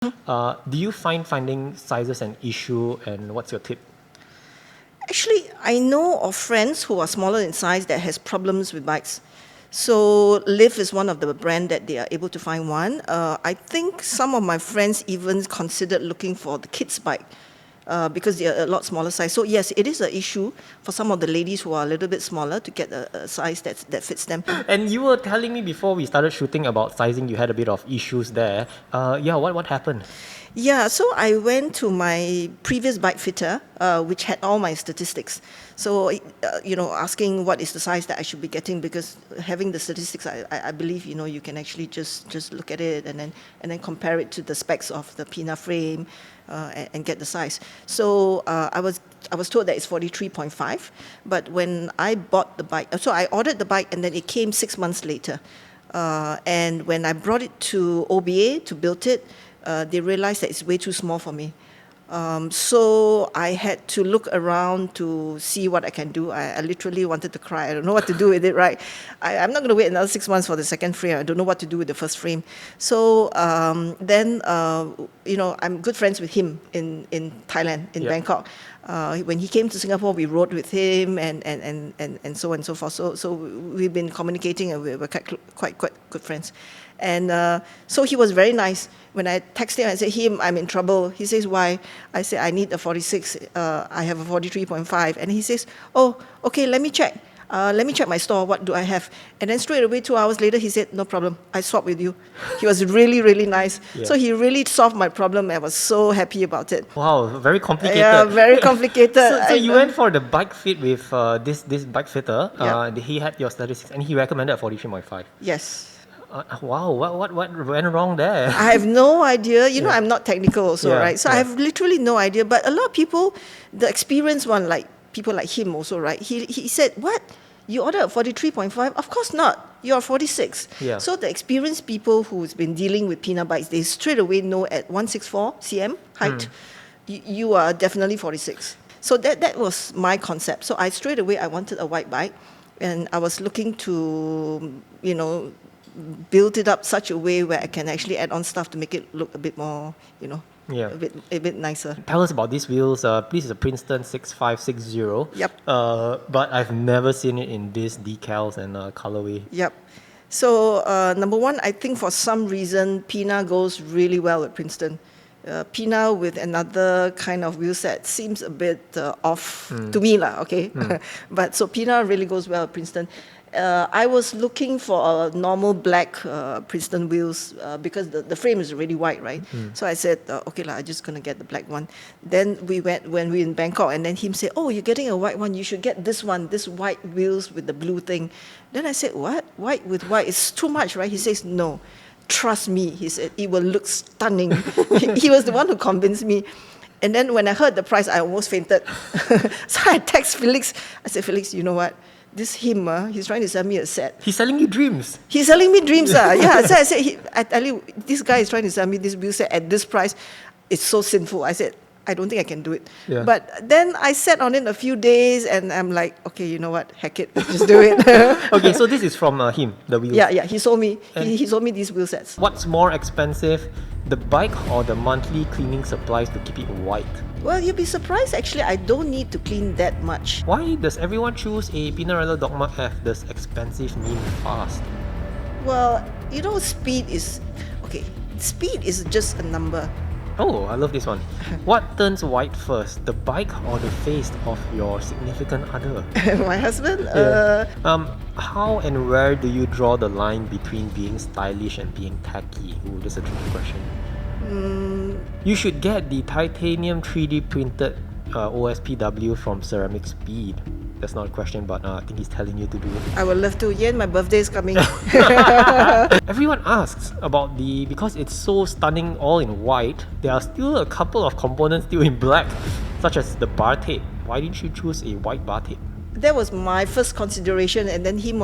Do you find finding sizes an issue, and what's your tip? Actually, I know of friends who are smaller in size that has problems with bikes. So Liv is one of the brand that they are able to find one. I think some of my friends even considered looking for the kids' bike because they are a lot smaller size. So yes, it is an issue for some of the ladies who are a little bit smaller to get a size that fits them. And you were telling me before we started shooting about sizing, you had a bit of issues there. Yeah, what happened? Yeah, so I went to my previous bike fitter, which had all my statistics. So, asking what is the size that I should be getting, because having the statistics, I believe, you can actually just look at it and then compare it to the specs of the Pina frame and get the size. So I was told that it's 43.5, but when I bought the bike, so I ordered the bike and then it came 6 months later. And when I brought it to OBA to build it, they realized that it's way too small for me. So I had to look around to see what I can do. I literally wanted to cry. I don't know what to do with it, right? I'm not going to wait another 6 months for the second frame. I don't know what to do with the first frame. So then, I'm good friends with him in Thailand, in Bangkok. When he came to Singapore, we rode with him and so on and so forth. So we've been communicating and we're quite good friends. And so he was very nice. When I texted him, I said, I'm in trouble. He says, why? I said, I need a 46. I have a 43.5. And he says, oh, okay, let me check. Let me check my store. What do I have? And then straight away, 2 hours later, he said, no problem. I swap with you. He was really, really nice. Yeah. So he really solved my problem. I was so happy about it. Wow, very complicated. Yeah, very complicated. So you went for the bike fit with this bike fitter. Yeah. He had your statistics and he recommended 43.5. Yes. Wow, what went wrong there? I have no idea. I'm not technical also, right? So I have literally no idea. But a lot of people, the experienced one, like people like him also, right? He said, what? You ordered a 43.5? Of course not. You're 46. Yeah. So the experienced people who's been dealing with peanut bikes, they straight away know at 164 cm height, you are definitely 46. So that was my concept. So I straight away, I wanted a white bike. And I was looking to, build it up such a way where I can actually add on stuff to make it look a bit more, a bit nicer. Tell us about these wheels. This is a Princeton 6560. Yep. But I've never seen it in these decals and colorway. Yep. So number one, I think for some reason, Pina goes really well with Princeton. Pina with another kind of wheel set seems a bit off to me, okay? But so Pina really goes well with Princeton. I was looking for a normal black Princeton wheels because the frame is really white, right? So I said, okay, I'm just going to get the black one. Then when we were in Bangkok, and then him said, oh, you're getting a white one, you should get this one, this white wheels with the blue thing. Then I said, what? White with white? It's too much, right? He says, no, trust me. He said, it will look stunning. He was the one who convinced me. And then when I heard the price, I almost fainted. So I text Felix. I said, Felix, you know what? This him, he's trying to sell me a set. He's selling you dreams. He's selling me dreams. Yeah, so I said, I tell you, this guy is trying to sell me this wheel set at this price. It's so sinful. I said, I don't think I can do it. Yeah. But then I sat on it a few days and I'm like, okay, you know what? Heck it, let's just do it. Okay, so this is from him, the wheels. Yeah, he sold me. He sold me these wheel sets. What's more expensive, the bike or the monthly cleaning supplies to keep it white? Well, you'll be surprised actually, I don't need to clean that much. Why does everyone choose a Pinarello Dogma F? Does expensive mean fast? Well, speed is just a number. Oh, I love this one. What turns white first, the bike or the face of your significant other? My husband? Yeah. How and where do you draw the line between being stylish and being tacky? Ooh, that's a tricky question. You should get the titanium 3D printed OSPW from Ceramic Speed. That's not a question, but I think he's telling you to do it. I would love to. Yeah, my birthday is coming. Everyone asks about because it's so stunning all in white, there are still a couple of components still in black, such as the bar tape. Why didn't you choose a white bar tape? That was my first consideration, and then him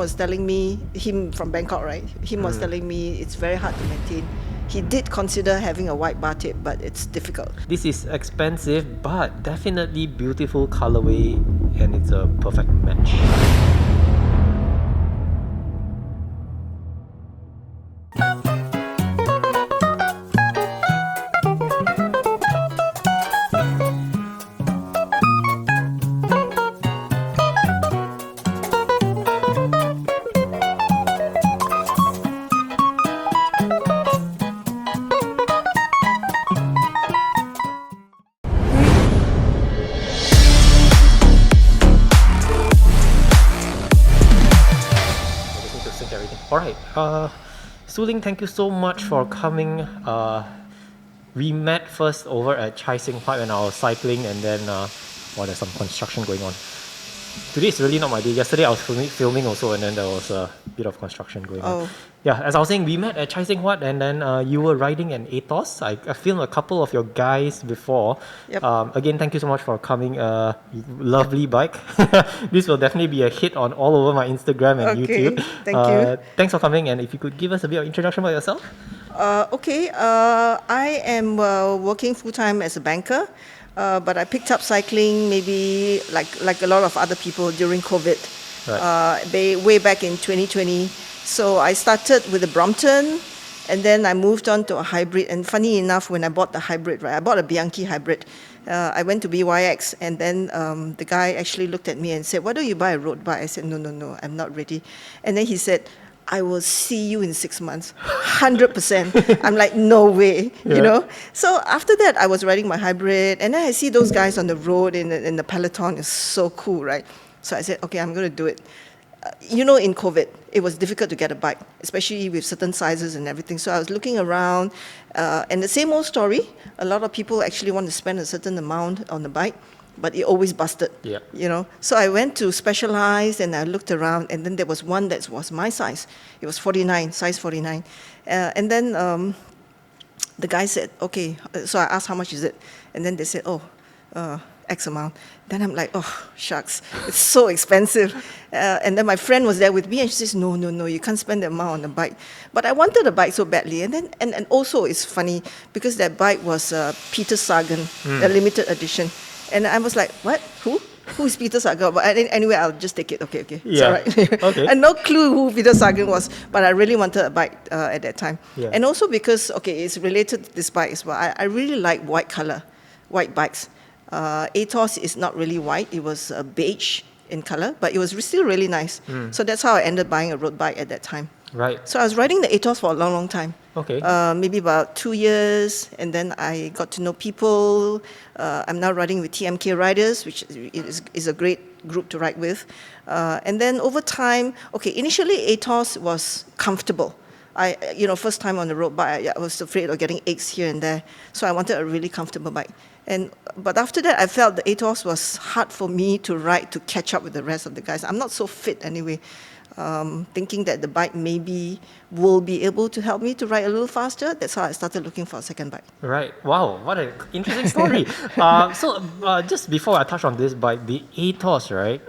from Bangkok, right? Him was telling me it's very hard to maintain. He did consider having a white bar tape, but it's difficult. This is expensive, but definitely beautiful colorway, and it's a perfect match. All right. Soo Ling, thank you so much for coming. We met first over at Chai Sing Park when I was cycling, and then there's some construction going on. Today is really not my day. Yesterday I was filming also, and then there was a bit of construction going on. Yeah, as I was saying, we met at Chai Sing Huat, and then you were riding an Aethos. I filmed a couple of your guys before. Yep. Again, thank you so much for coming. Lovely bike. This will definitely be a hit on all over my Instagram and YouTube. Thank you. Thanks for coming, and if you could give us a bit of introduction about yourself. I am working full-time as a banker, but I picked up cycling maybe like a lot of other people during COVID, Right. way back in 2020. So I started with a Brompton, and then I moved on to a hybrid. And funny enough, when I bought the hybrid, I bought a Bianchi hybrid. I went to BYX, and then the guy actually looked at me and said, "Why don't you buy a road bike?" I said, No, I'm not ready. And then he said, "I will see you in 6 months, 100%. I'm like, no way, you know. So after that, I was riding my hybrid, and then I see those guys on the road in the peloton. It's so cool, right? So I said, okay, I'm going to do it. In COVID, it was difficult to get a bike, especially with certain sizes and everything. So I was looking around, and the same old story. A lot of people actually want to spend a certain amount on the bike, but it always busted. Yeah. So I went to Specialized, and I looked around, and then there was one that was my size. It was 49, size 49. And then the guy said, okay. So I asked, how much is it? And then they said, X amount. Then I'm like, oh, shucks, it's so expensive. And then my friend was there with me, and she says, no, you can't spend the amount on the bike. But I wanted a bike so badly. And then, and also it's funny, because that bike was Peter Sagan, the limited edition. And I was like, what? Who? Who is Peter Sagan? But anyway, I'll just take it. Okay. It's Yeah. all right. Okay. I had no clue who Peter Sagan was, but I really wanted a bike at that time. Yeah. And also because, it's related to this bike as well. I really like white bikes. Aethos is not really white. It was beige in color, but it was still really nice. So that's how I ended up buying a road bike at that time. Right. So I was riding the Aethos for a long time. Okay. Maybe about 2 years, and then I got to know people. I'm now riding with TMK riders, which is a great group to ride with. And then over time, initially Aethos was comfortable. First time on the road bike, I was afraid of getting aches here and there. So I wanted a really comfortable bike. But after that, I felt the Aethos was hard for me to ride to catch up with the rest of the guys. I'm not so fit anyway. Thinking that the bike maybe will be able to help me to ride a little faster. That's how I started looking for a second bike. Right. Wow, what an interesting story. Just before I touch on this bike, the Aethos, right?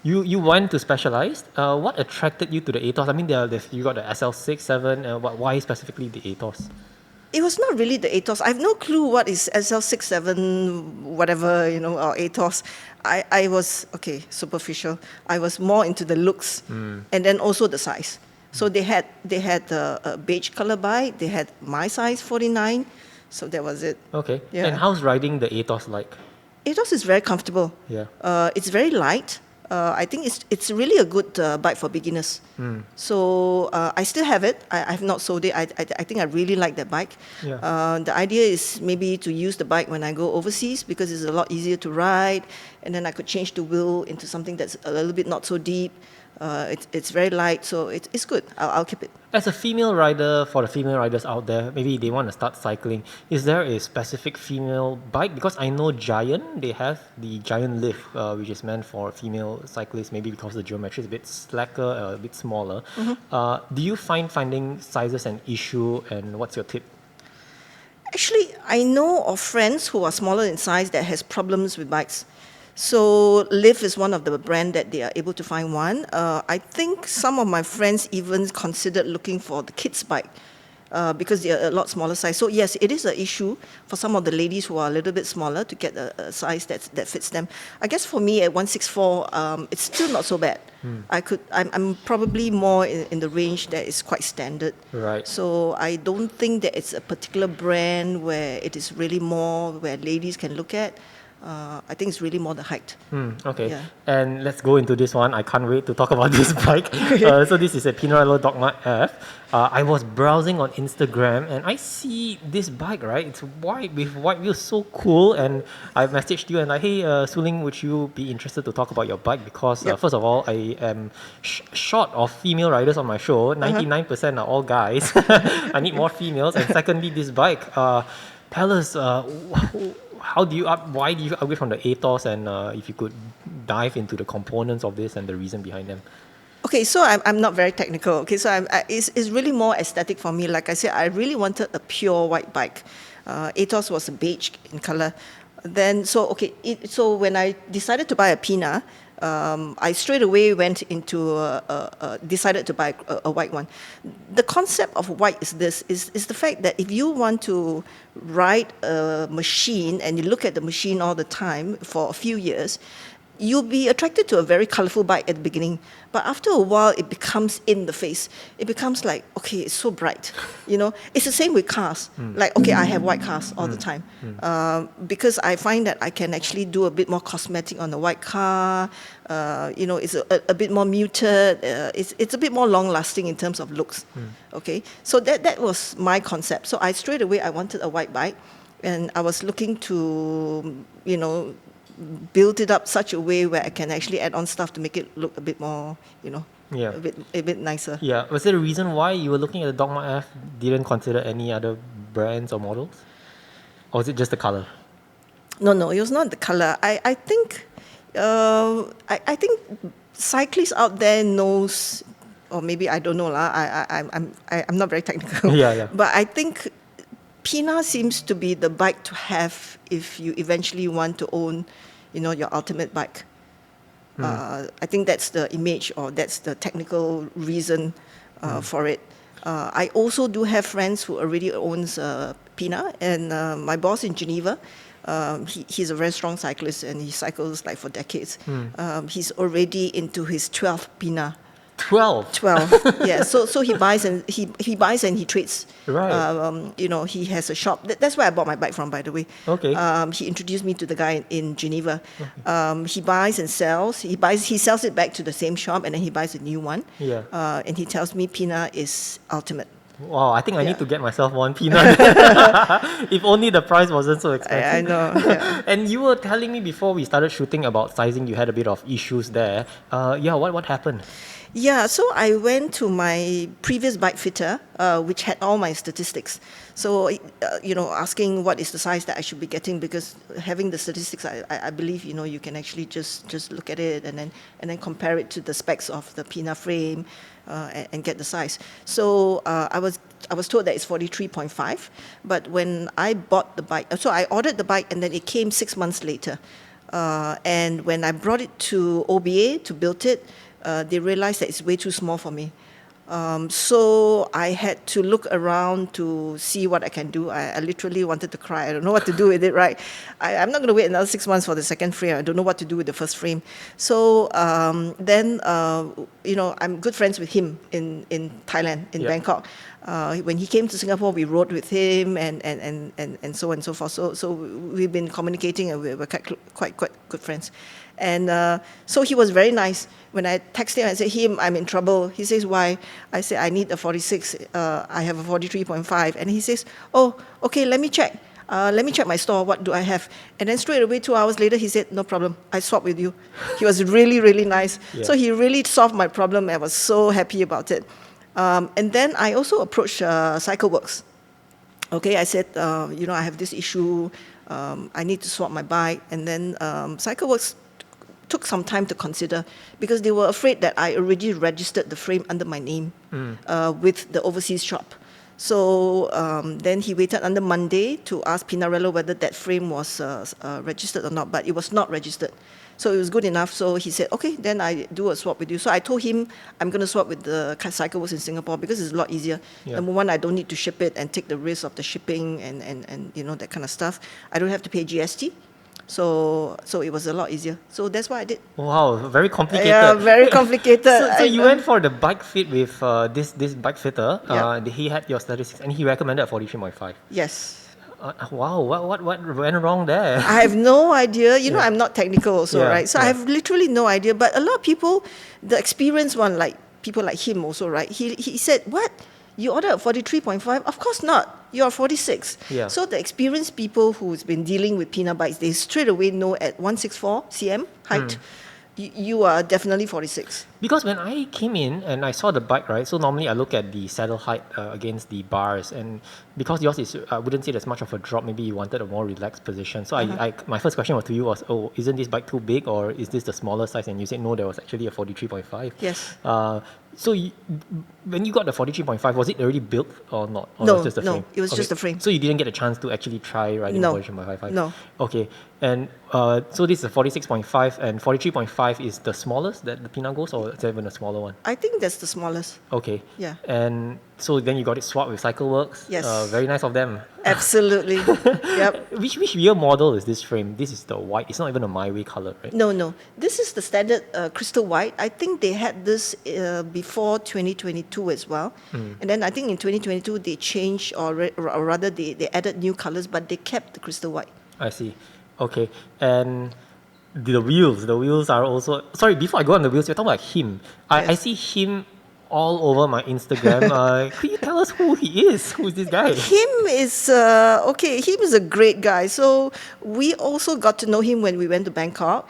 You went to Specialized. What attracted you to the Aethos? I mean, you got the SL6, 7. Why specifically the Aethos? It was not really the Aethos. I have no clue what is SL6, 7, whatever, or Aethos. I was, superficial. I was more into the looks and then also the size. So they had a beige color bike. They had my size, 49. So that was it. Okay. Yeah. And how's riding the Aethos like? Aethos is very comfortable. Yeah. It's very light. I think it's really a good bike for beginners. So I still have it. I've not sold it. I think I really like that bike. Yeah. The idea is maybe to use the bike when I go overseas, because it's a lot easier to ride, and then I could change the wheel into something that's a little bit not so deep. It's very light, so it's good. I'll keep it. As a female rider, for the female riders out there, maybe they want to start cycling, is there a specific female bike? Because I know Giant, they have the Giant Lift, which is meant for female cyclists, maybe because the geometry is a bit slacker, a bit smaller. Do you find finding sizes an issue, and what's your tip? Actually, I know of friends who are smaller in size that has problems with bikes. So Liv is one of the brand that they are able to find one. I think some of my friends even considered looking for the kids' bike because they are a lot smaller size. So yes, it is an issue for some of the ladies who are a little bit smaller to get a size that fits them. I guess for me at 164, it's still not so bad. I'm probably more in the range that is quite standard. Right. So I don't think that it's a particular brand where it is really more where ladies can look at. I think it's really more the height. Okay. Yeah. And let's go into this one. I can't wait to talk about this bike. So this is a Pinarello Dogma F. I was browsing on Instagram and I see this bike, right? It's white with white wheels, so cool. And I messaged you and like, hey, Soo Ling, would you be interested to talk about your bike? Because first of all, I am short of female riders on my show. 99% are all guys. I need more females. And secondly, this bike, tell us, why do you upgrade from the Aethos, and if you could dive into the components of this and the reason behind them. Okay, so I'm not very technical. Okay, so it's really more aesthetic for me. Like I said, I really wanted a pure white bike. Aethos was beige in color. Then, so when I decided to buy a Pina, I straight away went into decided to buy a white one. The concept of white is the fact that if you want to ride a machine and you look at the machine all the time for a few years, you'll be attracted to a very colorful bike at the beginning, but after a while it becomes in the face. It becomes like, okay, it's so bright, It's the same with cars. Like, okay, I have white cars all the time because I find that I can actually do a bit more cosmetic on the white car. It's a bit more muted. It's a bit more long lasting in terms of looks. Okay, so that was my concept. So I straight away I wanted a white bike, and I was looking to build it up such a way where I can actually add on stuff to make it look a bit more, a bit nicer. Yeah. Was there a reason why you were looking at the Dogma F, didn't consider any other brands or models? Or was it just the color? No, it was not the color. I think cyclists out there knows, or maybe I don't know lah. I'm not very technical. Yeah. But I think Pina seems to be the bike to have if you eventually want to own, your ultimate bike. I think that's the image, or that's the technical reason for it. I also do have friends who already owns Pina, and my boss in Geneva, he's a very strong cyclist and he cycles like for decades. He's already into his 12th Pina. 12. Yeah. So he buys and he buys and he trades. Right. He has a shop. That's where I bought my bike from, by the way. Okay. He introduced me to the guy in Geneva. He buys and sells. He sells it back to the same shop, and then he buys a new one. Yeah. And he tells me Pina is ultimate. Wow, I think I need to get myself one Pina. If only the price wasn't so expensive. I know. Yeah. And you were telling me before we started shooting about sizing, you had a bit of issues there. What happened? Yeah, so I went to my previous bike fitter, which had all my statistics. So, asking what is the size that I should be getting, because having the statistics, I believe, you can actually just look at it and then compare it to the specs of the Pina frame and get the size. So I was told that it's 43.5, but when I bought the bike, so I ordered the bike and then it came 6 months later. And when I brought it to OBA to build it, they realized that it's way too small for me. So I had to look around to see what I can do. I literally wanted to cry. I don't know what to do with it, right? I'm not going to wait another 6 months for the second frame. I don't know what to do with the first frame. So then, I'm good friends with him in Thailand, in Bangkok. When he came to Singapore, we rode with him and so on and so forth. So we've been communicating and we're quite good friends. And so he was very nice. When I texted him, I said, I'm in trouble. He says, why? I said, I need a 46. I have a 43.5. And he says, oh, okay, let me check. Let me check my store. What do I have? And then straight away, 2 hours later, he said, no problem. I swap with you. He was really, really nice. Yeah. So he really solved my problem. I was so happy about it. And then I also approached Cycleworks. Okay, I said, I have this issue. I need to swap my bike. And then Cycleworks took some time to consider, because they were afraid that I already registered the frame under my name with the overseas shop. So then he waited until Monday to ask Pinarello whether that frame was registered or not, but it was not registered. So it was good enough. So he said, okay, then I do a swap with you. So I told him I'm going to swap with the Cycleworks in Singapore because it's a lot easier. Yeah. Number one, I don't need to ship it and take the risk of the shipping and that kind of stuff. I don't have to pay GST. So it was a lot easier. So that's what I did. Wow, very complicated. Yeah, very complicated. So you went for the bike fit with this bike fitter. Yeah. He had your statistics and he recommended a 43.5. Yes. Wow, what went wrong there? I have no idea. You know, Yeah. I'm not technical also, Yeah, right? So I yeah. have literally no idea. But a lot of people, the experienced one, like people like him also, right? He said, what? You ordered a 43.5? Of course not. You're 46. Yeah. So the experienced people who's been dealing with peanut bikes, they straight away know at 164 cm height, you are definitely 46. Because when I came in and I saw the bike, right, so normally I look at the saddle height against the bars, and because yours is, I wouldn't say there's much of a drop, maybe you wanted a more relaxed position. So my first question to you was, oh, isn't this bike too big, or is this the smaller size? And you said, no, there was actually a 43.5. Yes. So when you got the 43.5, was it already built or not? Or No, was it just the no, frame? it was just the frame. So you didn't get a chance to actually try riding No, 43.5? no. Okay, and so this is a 46.5, and 43.5 is the smallest that the Pina goes, or is there even a smaller one? I think that's the smallest. Okay. Yeah. And so then you got it swapped with Cycleworks. Yes. Very nice of them. Absolutely. Yep. Which year model is this frame? This is the white. It's not even a My Way color, right? No. This is the standard crystal white. I think they had this before 2022 as well. And then I think in 2022 they changed, or rather they added new colors, but they kept the crystal white. I see. Okay. And the wheels are also... Sorry, before I go on the wheels, you're talking about him. I Yes. see him all over my Instagram. Could you tell us who he is? Who is this guy? Him is him is a great guy. So we also got to know him when we went to Bangkok.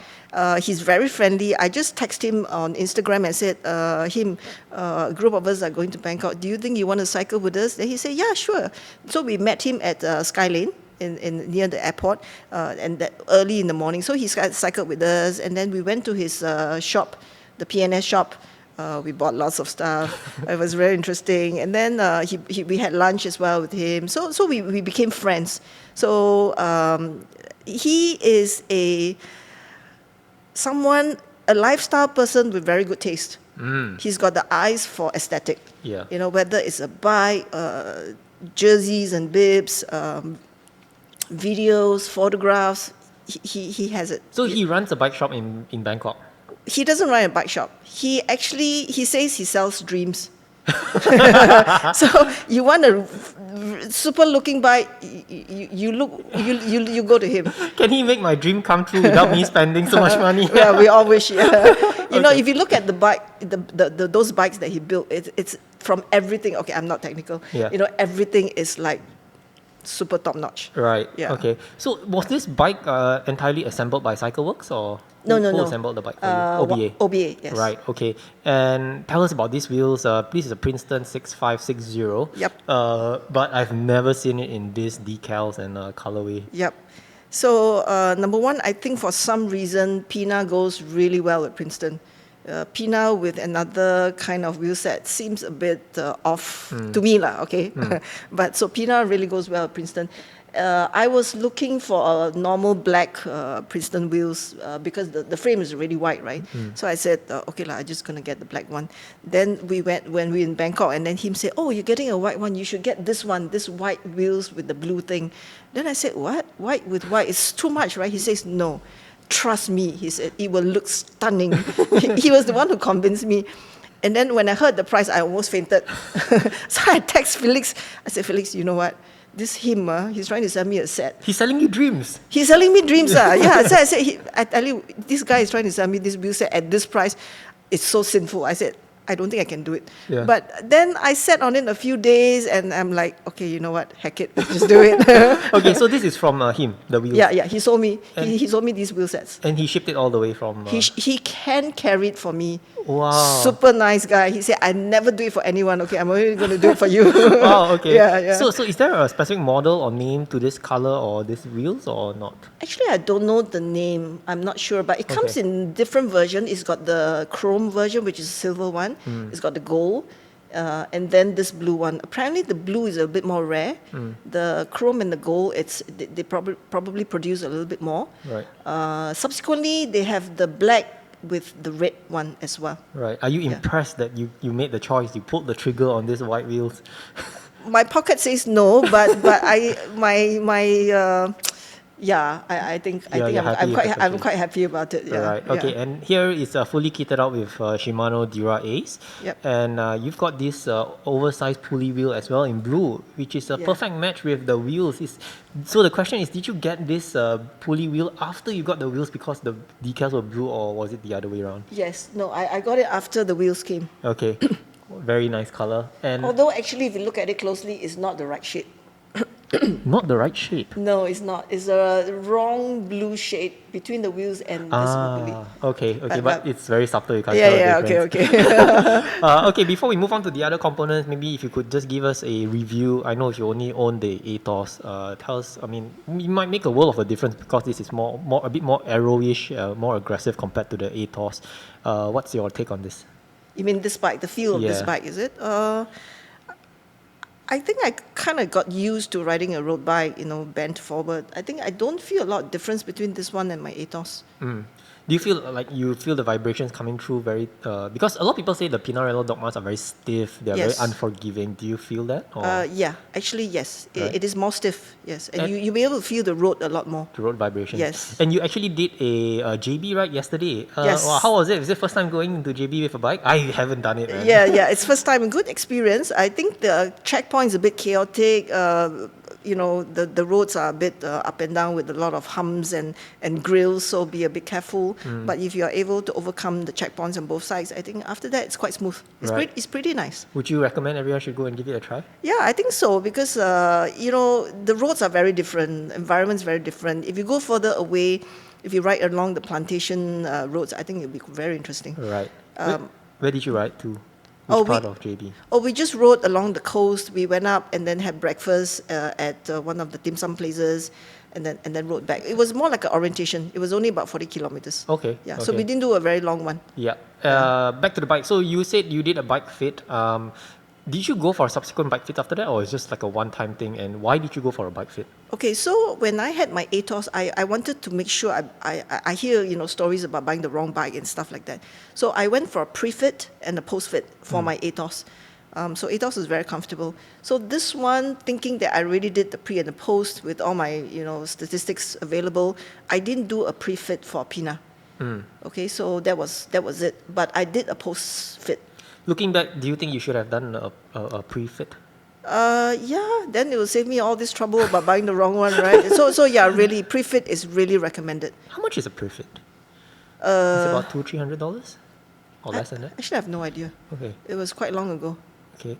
He's very friendly. I just texted him on Instagram and said, a group of us are going to Bangkok. Do you think you want to cycle with us? Then he said, yeah, sure. So we met him at Skylane in near the airport, and that early in the morning. So he cycled with us, and then we went to his shop, the PNS shop. We bought lots of stuff. It was very interesting. And then we had lunch as well with him. So we became friends. So he is a lifestyle person with very good taste. He's got the eyes for aesthetic. Yeah. You know, whether it's a bike, jerseys and bibs, videos, photographs, he has it. So he runs a bike shop in Bangkok. He doesn't run a bike shop. He says he sells dreams. So you want a super looking bike, you go to him. Can he make my dream come true without me spending so much money? Yeah, we all wish. Yeah. You know, if you look at the bike, those bikes that he built, it's from everything. Okay, I'm not technical. Yeah. You know, everything is like super top notch. Right. Yeah. Okay. So was this bike entirely assembled by Cycleworks, or No. who assembled the bike for you? OBA. OBA, yes. Right. Okay. And tell us about these wheels. Please, it's a Princeton 6560. Yep. But I've never seen it in these decals and colorway. Yep. So number one, I think for some reason Pina goes really well with Princeton. Pina with another kind of wheel set seems a bit off to me lah. Okay, but so Pina really goes well with Princeton. I was looking for a normal black Princeton wheels because the frame is really white, right? So I said, okay lah, I'm just gonna get the black one. Then when we were in Bangkok, and then him said, oh, you're getting a white one, you should get this one, this white wheels with the blue thing. Then I said, what? White with white? It's too much, right? He says, no. Trust me, he said, it will look stunning. He was the one who convinced me. And then when I heard the price, I almost fainted. So I text Felix. I said, Felix, you know what? This him, he's trying to sell me a set. He's selling you dreams. He's selling me dreams. Yeah, so I said, I tell you, this guy is trying to sell me this wheel set at this price. It's so sinful. I said, I don't think I can do it. Yeah. But then I sat on it a few days, and I'm like, okay, you know what? Heck it, let's just do it. Okay, so this is from him, the wheels. Yeah. He sold me. He sold me these wheel sets. And he shipped it all the way from... He can carry it for me. Wow. Super nice guy. He said, I never do it for anyone. Okay, I'm only going to do it for you. Wow, okay. Yeah. So is there a specific model or name to this color or these wheels or not? Actually, I don't know the name. I'm not sure. But it comes Okay. in different versions. It's got the chrome version, which is a silver one. It's got the gold. And then this blue one. Apparently, the blue is a bit more rare. The chrome and the gold, they probably produce a little bit more. Right. Subsequently, they have the black with the red one as well. Right. Are you impressed that you made the choice? You pulled the trigger on these white wheels? Yeah, I think You're happy I'm if quite it's I'm okay. quite happy about it. Yeah. Right. Okay. Yeah. And here is fully kitted out with Shimano Dura Ace. Yep. And you've got this oversized pulley wheel as well in blue, which is a Yeah. perfect match with the wheels. So the question is, did you get this pulley wheel after you got the wheels because the decals were blue, or was it the other way around? Yes. No, I got it after the wheels came. Okay. Very nice color. And Although actually, if you look at it closely, it's not the right shade. not the right shape. No, it's not. It's a wrong blue shade between the wheels and this pulley. Okay, but But- it's very subtle. You can't Yeah, tell the yeah. difference. Okay. Okay, before we move on to the other components, maybe if you could just give us a review. I know if you only own the Aethos, tell us. I mean, it might make a world of a difference because this is a bit more aero-ish, more aggressive compared to the Aethos. What's your take on this? You mean this bike, the feel of this Yeah. bike, is it? I think I kind of got used to riding a road bike, bent forward. I think I don't feel a lot of difference between this one and my Aethos. Do you feel like you feel the vibrations coming through very? Because a lot of people say the Pinarello Dogmas are very stiff. They are Yes. very unforgiving. Do you feel that? Or Yeah, actually, yes. Right. It is more stiff, yes. And And- you'll be able to feel the road a lot more. the road vibrations? Yes. And you actually did a JB ride yesterday. Yes. Wow, how was it? Was it first time going into JB with a bike? I haven't done it, man. Yeah, it's first time, good experience. I think the checkpoint is a bit chaotic. The roads are a bit up and down with a lot of humps and grills, so be a bit careful. But if you are able to overcome the checkpoints on both sides, I think after that it's quite smooth. Right. It's pretty nice. Would you recommend everyone should go and give it a try? Yeah, I think so because the roads are very different, environment's very different. If you go further away, if you ride along the plantation roads, I think it'll be very interesting. Right. Where did you ride to? Oh, Which part of JB? We just rode along the coast. We went up and then had breakfast at one of the dim sum places, and then rode back. It was more like an orientation. It was only about 40 kilometers. Okay. Yeah, okay. so we didn't do a very long one. Yeah. Back to the bike. So you said you did a bike fit. Did you go for a subsequent bike fit after that, or is just like a one-time thing? And why did you go for a bike fit? Okay, so when I had my Aethos, I wanted to make sure I hear stories about buying the wrong bike and stuff like that. So I went for a pre-fit and a post-fit for my Aethos. So Aethos is very comfortable. So this one, thinking that I already did the pre and the post with all my statistics available, I didn't do a pre-fit for Pina. Okay, so that was it. But I did a post-fit. Looking back, do you think you should have done a pre-fit? Yeah, then it will save me all this trouble about buying the wrong one, right? So yeah, really, pre-fit is really recommended. How much is a pre-fit? It's about $200-300 or less than that. Actually, I have no idea. Okay. It was quite long ago. Okay.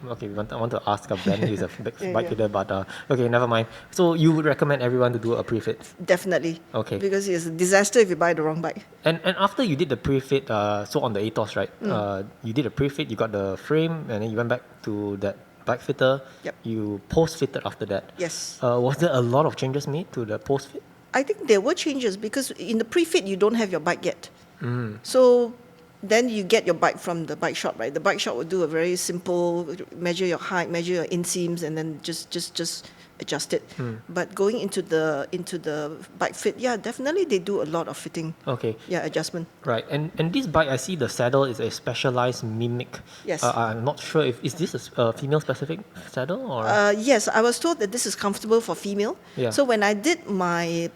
Okay. I want to ask a Ben who's a big Yeah, bike yeah. fitter, but okay, never mind. So you would recommend everyone to do a pre-fit? Definitely. Okay. Because it's a disaster if you buy the wrong bike. And after you did the pre-fit, so on the Aethos, right? You did a pre-fit, you got the frame, and then you went back to that bike fitter. Yep. You post-fitted after that. Yes. Was there a lot of changes made to the post-fit? I think there were changes because in the pre-fit, you don't have your bike yet. So then you get your bike from the bike shop, right? The bike shop will do a very simple, measure your height, measure your inseams, and then just adjust it. But going into the bike fit, yeah, definitely they do a lot of fitting. Okay. Yeah, adjustment. Right, and this bike, I see the saddle is a specialized mimic. Yes. I'm not sure is this a female specific saddle or? Yes, I was told that this is comfortable for female. Yeah. So when I did my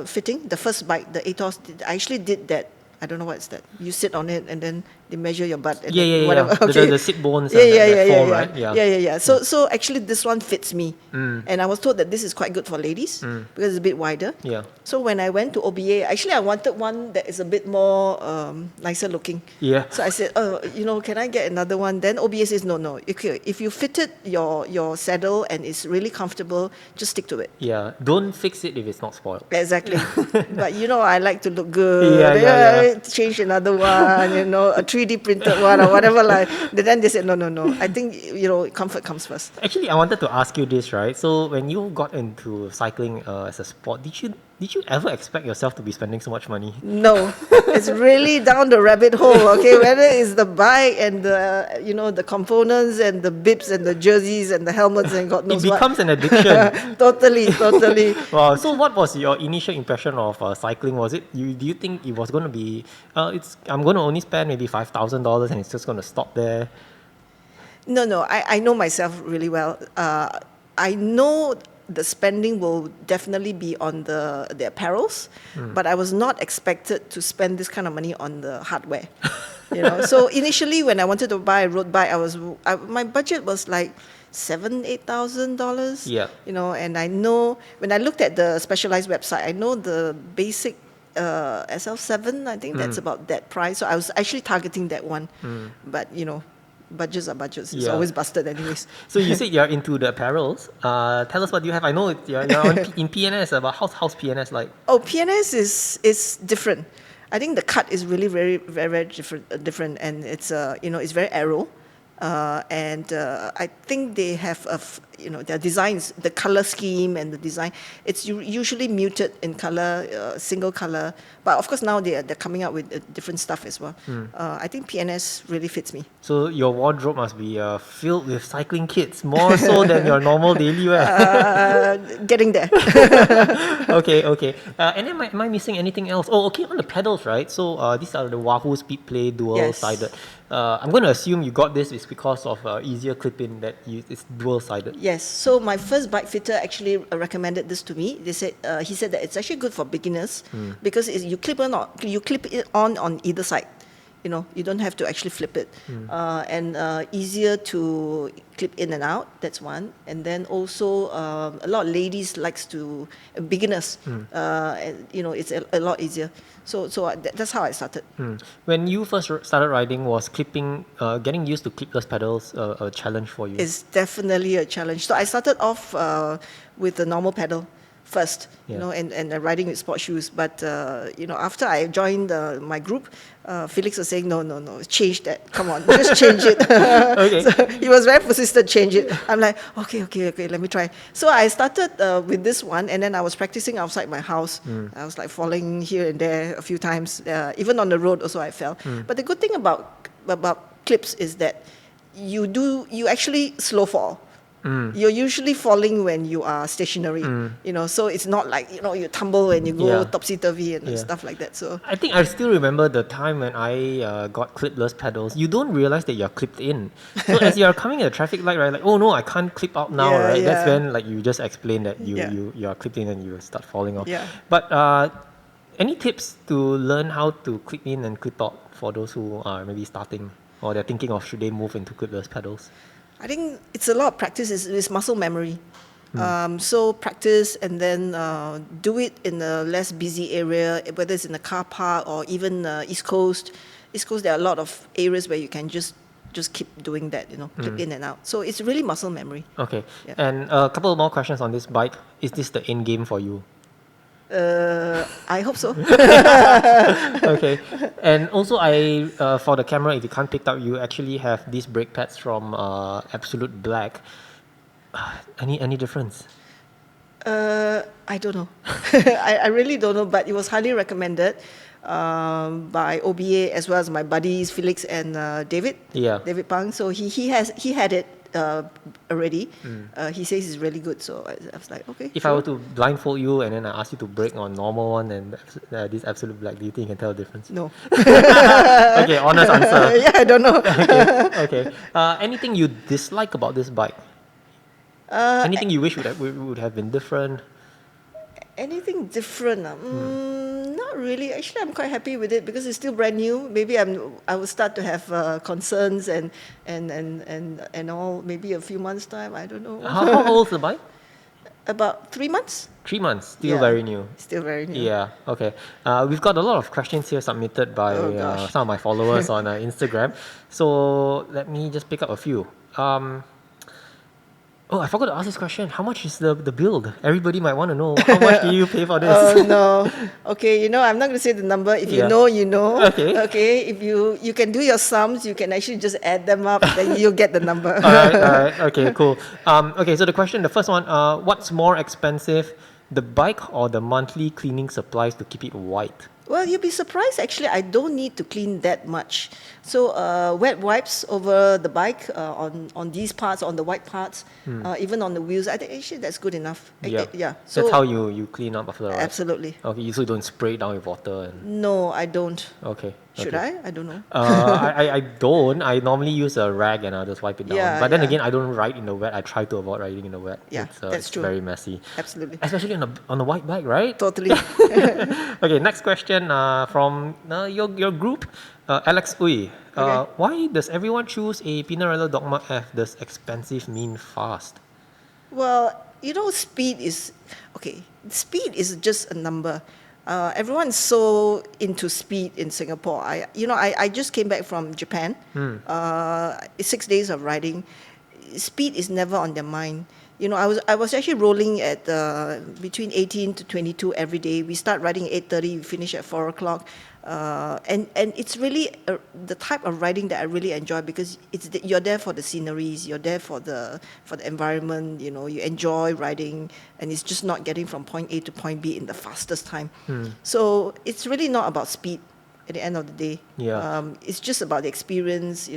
fitting, the first bike, the Aethos, I actually did that. I don't know what's that. You sit on it and then they measure your butt. And then whatever. Yeah. Okay. The sit bones Yeah, and yeah, that yeah, foam, yeah, right? yeah. So actually this one fits me. And I was told that this is quite good for ladies because it's a bit wider. Yeah. So when I went to OBA, actually I wanted one that is a bit more nicer looking. Yeah. So I said, can I get another one? Then OBA says, no. If you fitted your saddle and it's really comfortable, just stick to it. Yeah. Don't fix it if it's not spoiled. Exactly. But I like to look good. Yeah. Change another one, a 3D printed one or whatever. Then they said, no. I think, comfort comes first. Actually, I wanted to ask you this, right? So when you got into cycling as a sport, did you ever expect yourself to be spending so much money? No, it's really down the rabbit hole. Okay, whether it's the bike and the components and the bibs and the jerseys and the helmets and God knows It what. becomes an addiction. Totally. Wow. So what was your initial impression of cycling? Do you think it was going to be? I'm going to only spend maybe $5,000 and it's just going to stop there. No. I know myself really well. I know the spending will definitely be on the apparels, but I was not expected to spend this kind of money on the hardware. So initially when I wanted to buy a road bike, my budget was like $7,000-8,000. Yeah. And I know when I looked at the Specialized website, I know the basic SL7, I think that's about that price. So I was actually targeting that one, but budgets are budgets. It's always busted anyways. So you said you're into the apparels. Tell us what you have. I know you're in PNS, but how's PNS like? Oh, PNS is different. I think the cut is really very, very, very different, and it's it's very aero. And I think they have their designs, the color scheme and the design. It's usually muted in color, single color. But of course now they're coming out with different stuff as well. I think PNS really fits me. So your wardrobe must be filled with cycling kits, more so than your normal daily wear. Getting there. Okay. And then am I missing anything else? Oh, okay, on the pedals, right? So these are the Wahoo Speed Play dual-sided. I'm going to assume you got this is because of easier clip-in that it's dual-sided. Yes. So my first bike fitter actually recommended this to me. He said that it's actually good for beginners because you clip it on either side. You don't have to actually flip it, and easier to clip in and out. That's one. And then also a lot of ladies likes to beginners. It's a lot easier. So that's how I started. When you first started riding, was getting used to clipless pedals a challenge for you? It's definitely a challenge. So I started off with the normal pedal first, and riding with sport shoes. But after I joined my group, Felix was saying, no, change that. Come on, just change it. Okay. So he was very persistent, change it. I'm like, okay, let me try. So I started with this one, and then I was practicing outside my house. I was like falling here and there a few times. Even on the road also I fell. But the good thing about clips is that you actually slow fall. You're usually falling when you are stationary, so it's not like, you tumble and you go topsy-turvy and stuff like that. So I think I still remember the time when I got clipless pedals. You don't realize that you're clipped in. So as you're coming at a traffic light, right, like, oh no, I can't clip out now, right? That's when you just explain that you are clipped in and you start falling off. But any tips to learn how to clip in and clip out for those who are maybe starting or they're thinking of should they move into clipless pedals? I think it's a lot of practice. It's muscle memory. So practice and then do it in a less busy area, whether it's in a car park or even East Coast. East Coast, there are a lot of areas where you can just keep doing that, clip in and out. So it's really muscle memory. Okay. And a couple more questions on this bike. Is this the end game for you? I hope so. Okay. And also, for the camera, if you can't pick up, you actually have these brake pads from Absolute Black. Any difference? I don't know. I really don't know, but it was highly recommended by OBA as well as my buddies Felix and David. David Pang. So he had it already. He says it's really good. So I was like, okay. If I were to blindfold you and then I ask you to brake on normal one and this Absolute Black, do you think you can tell the difference? No. Okay, honest answer. Yeah, I don't know. Okay. Anything you dislike about this bike? Anything you wish would have been different? Anything different? Not really. Actually, I'm quite happy with it because it's still brand new. Maybe I will start to have concerns and all. Maybe a few months time. I don't know. How old is the bike? About 3 months. 3 months. Still very new. Still very new. Yeah. Okay. We've got a lot of questions here submitted by some of my followers on Instagram. So let me just pick up a few. I forgot to ask this question. How much is the build? Everybody might want to know. How much do you pay for this? Oh, no. Okay, I'm not going to say the number. If you know, you know. Okay. Okay, if you can do your sums, you can actually just add them up, then you'll get the number. All right. Okay, cool. Okay, so the first one, what's more expensive, the bike or the monthly cleaning supplies to keep it white? Well, you'll be surprised. Actually, I don't need to clean that much. So wet wipes over the bike on these parts, on the white parts, even on the wheels. I think actually that's good enough. Yeah. So that's how you clean up after the ride? Absolutely. Okay, so you don't spray it down with water? No, I don't. Okay. Should Okay. I? I don't know. I don't. I normally use a rag and I'll just wipe it down. Yeah, But then yeah. again, I don't ride in the wet. I try to avoid riding in the wet. Yeah, that's It's true. very messy. Absolutely. Especially on a white bike, right? Totally. Okay, next question from your group, Alex Uy. Okay. Why does everyone choose a Pinarello Dogma F? Does expensive mean fast? Well, speed is okay. Speed is just a number. Everyone's so into speed in Singapore. I just came back from Japan. 6 days of riding. Speed is never on their mind. I was actually rolling at between 18 to 22 every day. We start riding at 8:30. We finish at 4 o'clock. And it's really the type of riding that I really enjoy because you're there for the sceneries, you're there for the environment. You enjoy riding, and it's just not getting from point A to point B in the fastest time. So it's really not about speed at the end of the day. Yeah. It's just about the experience.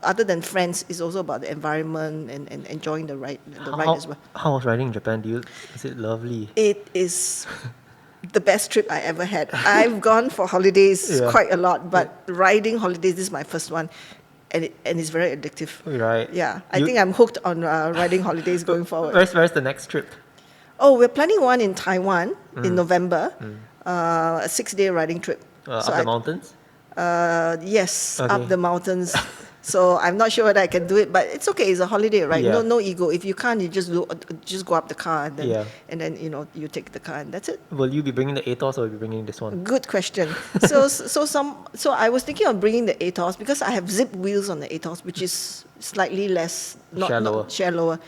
Other than friends, it's also about the environment and enjoying the ride as well. How was riding in Japan? Is it lovely? It is the best trip I ever had. I've gone for holidays Yeah. quite a lot, but riding holidays, this is my first one. And it's very addictive. Right. Yeah, I think I'm hooked on riding holidays going forward. Where's the next trip? Oh, we're planning one in Taiwan in November, a 6-day riding trip. Up the mountains? Yes, Okay. up the mountains. So I'm not sure whether I can do it, but it's okay. It's a holiday, right? Yeah. No ego. If you can't, you just go up the car and then Yeah. you take the car and that's it. Will you be bringing the Aethos or will you be bringing this one? Good question. So I was thinking of bringing the Aethos because I have zip wheels on the Aethos, which is slightly less shallower,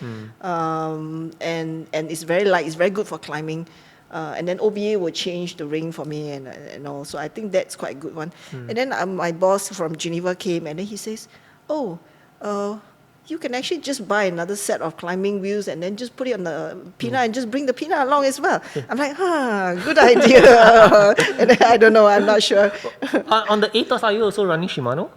and it's very light. It's very good for climbing. And then OBA will change the ring for me and all. So I think that's quite a good one. And then my boss from Geneva came and then he says, you can actually just buy another set of climbing wheels and then just put it on the Pina and just bring the Pina along as well. I'm like, good idea. And then, I don't know, I'm not sure. On the Aethos, are you also running Shimano?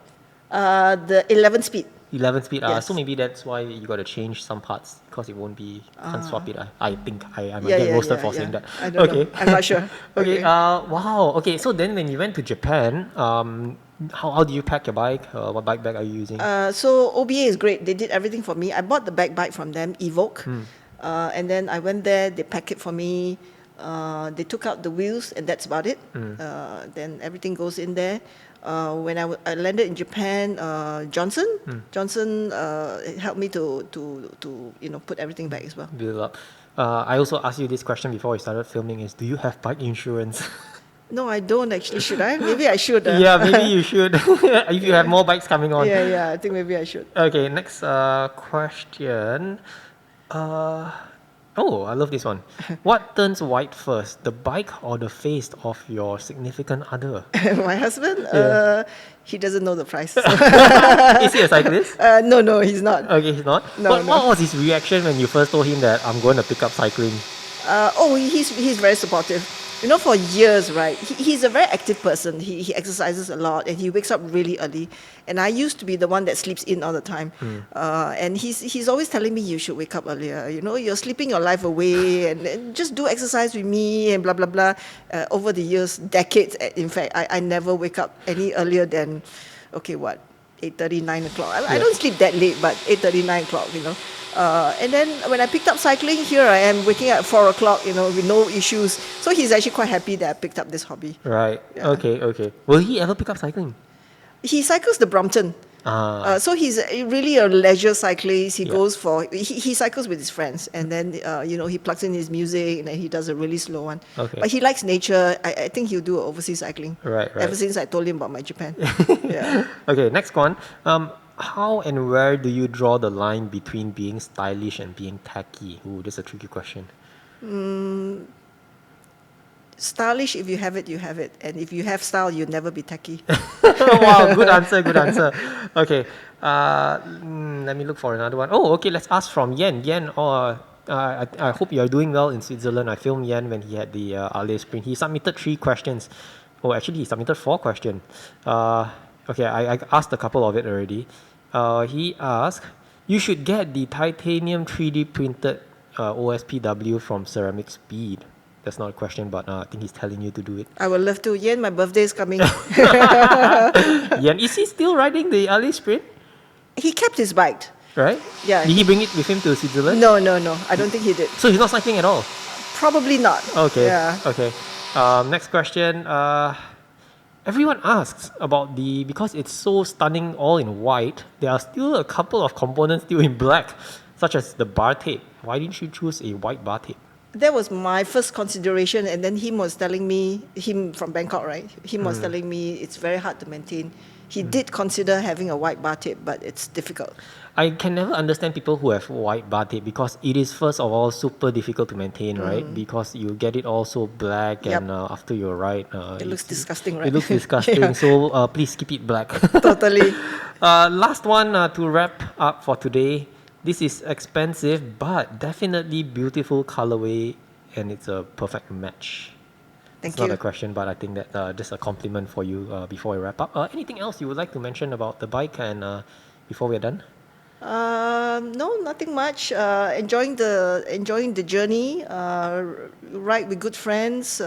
The 11 speed. 11 speed. Yes. So maybe that's why you got to change some parts because it won't be, can't swap it. I think I might get roasted for saying that. I don't know. I'm not sure. Okay. Wow. Okay. So then when you went to Japan, how do you pack your bike? What bike bag are you using? So OBA is great. They did everything for me. I bought the back bike from them, Evoke. And then I went there, they packed it for me. They took out the wheels and that's about it. Then everything goes in there. When I landed in Japan, Johnson helped me to put everything back as well. Build up. I also asked you this question before we started filming is, do you have bike insurance? No, I don't actually. Should I? Maybe I should. Yeah, maybe you should. If you have more bikes coming on. Yeah, I think maybe I should. Okay, next question. I love this one. What turns white first, the bike or the face of your significant other? My husband, he doesn't know the price. Is he a cyclist? No, he's not. Okay, he's not? What was his reaction when you first told him that I'm going to pick up cycling? He's very supportive. For years, right? He's a very active person. He exercises a lot and he wakes up really early. And I used to be the one that sleeps in all the time. And he's always telling me, you should wake up earlier. You're sleeping your life away and just do exercise with me and blah, blah, blah. Over the years, decades, in fact, I never wake up any earlier than, 8:30, 9 o'clock. I don't sleep that late, but 8:30, 9 o'clock, And then when I picked up cycling, here I am waking up at 4 o'clock, with no issues. So he's actually quite happy that I picked up this hobby. Right. Yeah. Okay. Will he ever pick up cycling? He cycles the Brompton. So he's really a leisure cyclist. He goes he cycles with his friends, and then he plugs in his music, and then he does a really slow one. Okay. But he likes nature. I think he'll do overseas cycling. Right. Ever since I told him about my Japan. Yeah. Okay, next one. How and where do you draw the line between being stylish and being tacky? Ooh, this is a tricky question. Stylish, if you have it, you have it. And if you have style, you'll never be tacky. Wow, good answer. Okay, let me look for another one. Oh, okay, let's ask from Yen. Yen, I hope you're doing well in Switzerland. I filmed Yen when he had the Arles Sprint. He submitted 3 questions. Oh, actually, he submitted 4 questions. Okay, I asked a couple of it already. He asked, you should get the titanium 3D printed OSPW from Ceramic Speed. that's not a question, but I think he's telling you to do it. I would love to. Yen, my birthday is coming. Yeah, is he still riding the Ali Sprint? He kept his bike. Right? Yeah. Did he bring it with him to Switzerland? No. I don't think he did. So he's not cycling at all? Probably not. Okay. Yeah. Okay. Next question. Everyone asks about because it's so stunning all in white, there are still a couple of components still in black, such as the bar tape. Why didn't you choose a white bar tape? That was my first consideration, and then him was telling me, him from Bangkok, right? Him was telling me it's very hard to maintain. He did consider having a white bar tape, but it's difficult. I can never understand people who have white bar tape because it is first of all super difficult to maintain, right? Because you get it all so black, Yep. and after you ride, It looks disgusting, right? It looks disgusting. Yeah. So please keep it black. Totally. Last one to wrap up for today. This is expensive, but definitely beautiful colorway, and it's a perfect match. Thank It's you. not a question, but I think that just a compliment for you before we wrap up. Anything else you would like to mention about the bike and before we're done? No, nothing much. Enjoying the journey. Ride with good friends.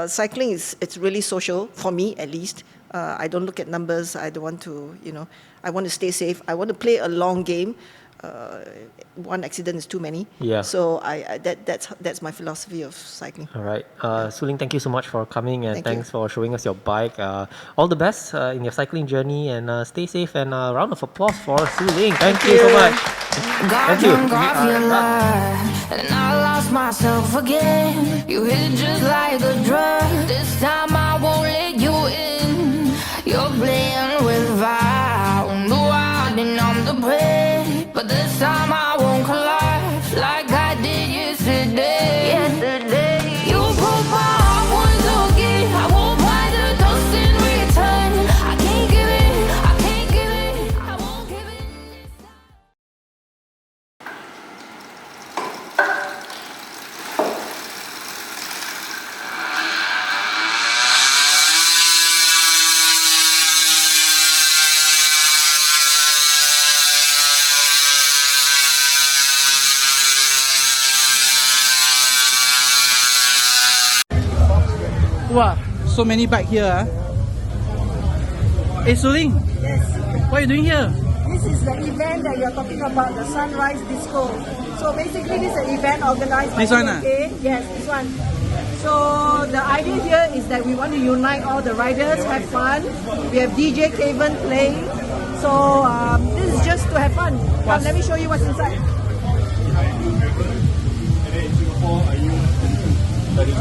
Cycling it's really social for me, at least. I don't look at numbers. I don't want to, I want to stay safe. I want to play a long game. One accident is too many. Yeah. So that's my philosophy of cycling. All right. Soo Ling, thank you so much for coming, and Thank you. thanks for showing us your bike. All the best in your cycling journey, and stay safe, and a round of applause for Soo Ling. Thank you so much. Got Thank you. drunk off your love, and I lost myself again. You hit it just like a drug. This time I won't let you in. You're playing with fire. No, I didn't numb the pain, but this time I won't collapse like I did yesterday. You broke my heart once again. I won't buy the dust in return. I can't give it. I won't give it. Wow, so many bike here. Hey, Soo Ling, Yes, what are you doing here? this is the event that you're talking about, the Sunrise Disco. So basically, this is an event organized by This one, ah? UK. Yes, this one. So the idea here is that we want to unite all the riders, have fun. We have DJ Kaven playing. So this is just to have fun. Come, let me show you what's inside. Singapore, are you 32?